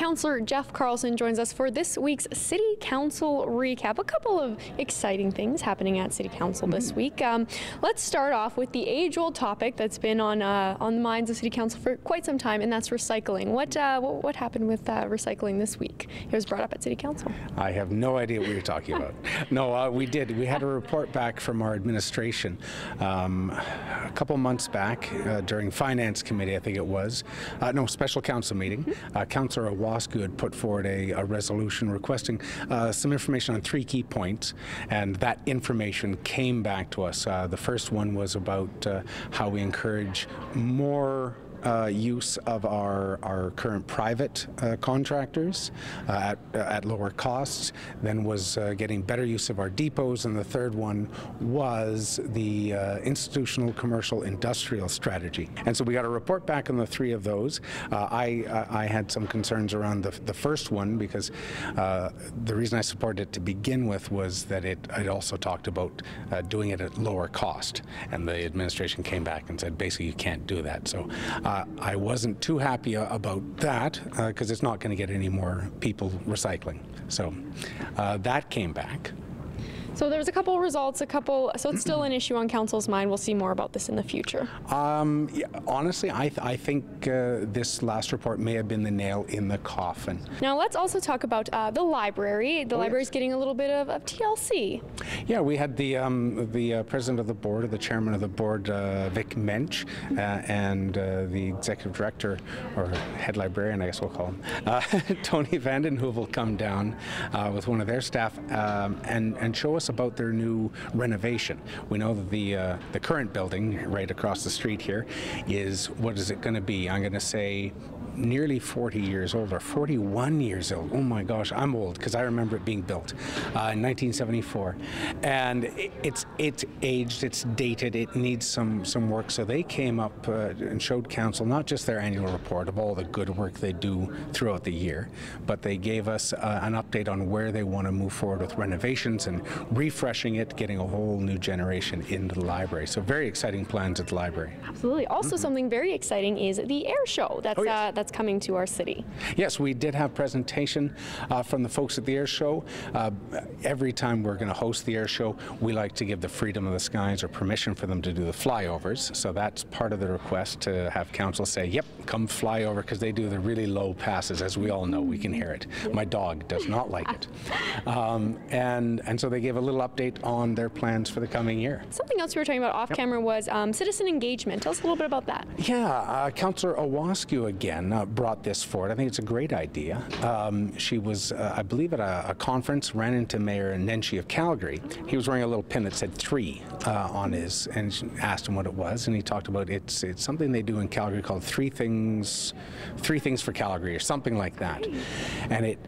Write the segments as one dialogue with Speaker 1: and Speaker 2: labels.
Speaker 1: Councillor Jeff Carlson joins us for this week's City Council recap. A couple of exciting things happening at City Council this week. Let's start off with the age-old topic that's been on the minds of City Council for quite some time, and that's recycling. What happened with recycling this week? It was brought up at City Council.
Speaker 2: I have no idea what you're talking about. No, we did. We had a report back from our administration a couple months back during Finance Committee, I think it was. No, special council meeting. Councillor Wasku had put forward a resolution requesting some information on 3 key points, and that information came back to us. The first one was about how we encourage more use of our current private contractors at lower costs, then was getting better use of our depots, and the third one was the institutional commercial industrial strategy. And so we got a report back on the 3 of those. I had some concerns around the first one because the reason I supported it to begin with was that it also talked about doing it at lower cost, and the administration came back and said basically you can't do that. So I wasn't too happy about that because it's not going to get any more people recycling. So that came back.
Speaker 1: So there's a couple results, so it's still an issue on Council's mind. We'll see more about this in the future.
Speaker 2: Yeah, honestly, I think this last report may have been the nail in the coffin.
Speaker 1: Now let's also talk about the library. The library's getting a little bit of TLC.
Speaker 2: Yeah, we had the president of the board, or the chairman of the board, Vic Mensch, and the executive director, or head librarian, I guess we'll call him, Tony Vandenhoeve will come down with one of their staff and show us about their new renovation. We know that the current building right across the street here is, what is it going to be? I'm going to say nearly 40 years old, or 41 years old. Oh my gosh, I'm old because I remember it being built in 1974, and it's aged, it's dated, it needs some work. So they came up and showed council not just their annual report of all the good work they do throughout the year, but they gave us an update on where they want to move forward with renovations and refreshing it, getting a whole new generation into the library. So very exciting plans at the library.
Speaker 1: Absolutely. Also something very exciting is the air show that's coming to our city.
Speaker 2: Yes, we did have presentation from the folks at the air show. Every time we're going to host the air show, we like to give the freedom of the skies or permission for them to do the flyovers. So that's part of the request, to have council say, yep, come fly over, because they do the really low passes, as we all know. We can hear it. My dog does not like it. And so they gave a little update on their plans for the coming year. Something
Speaker 1: else we were talking about off camera was citizen engagement. Tell us a little bit about that.
Speaker 2: Yeah, Councillor Wasku again brought this forward. I think it's a great idea. She was, I believe, at a conference, ran into Mayor Nenshi of Calgary. He was wearing a little pin that said 3 on his, and she asked him what it was, and he talked about it's something they do in Calgary called 3 things for Calgary, or something like that. And it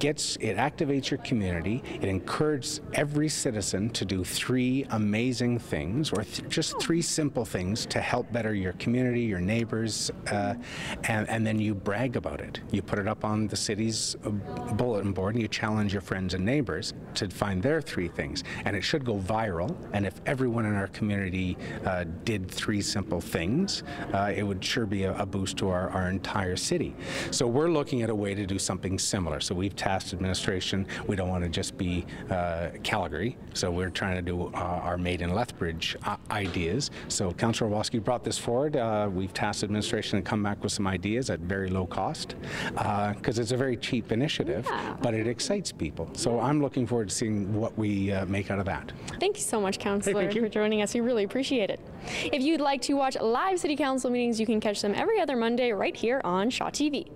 Speaker 2: activates your community. It encourages every citizen to do 3 amazing things, or just 3 simple things to help better your community, your neighbors, and then you brag about it. You put it up on the city's bulletin board, and you challenge your friends and neighbors to find their 3 things. And it should go viral, and if everyone in our community did 3 simple things, it would sure be a boost to our entire city. So we're looking at a way to do something similar. So we've tasked administration. We don't want to just be Calgary, so we're trying to do our Made in Lethbridge ideas. So Councillor Wasky brought this forward. We've tasked administration to come back with some ideas at very low cost, because it's a very cheap initiative, but it excites people. So I'm looking forward to seeing what we make out of that.
Speaker 1: Thank you so much, Councillor, for joining us. We really appreciate it. If you'd like to watch live City Council meetings, you can catch them every other Monday right here on Shaw TV.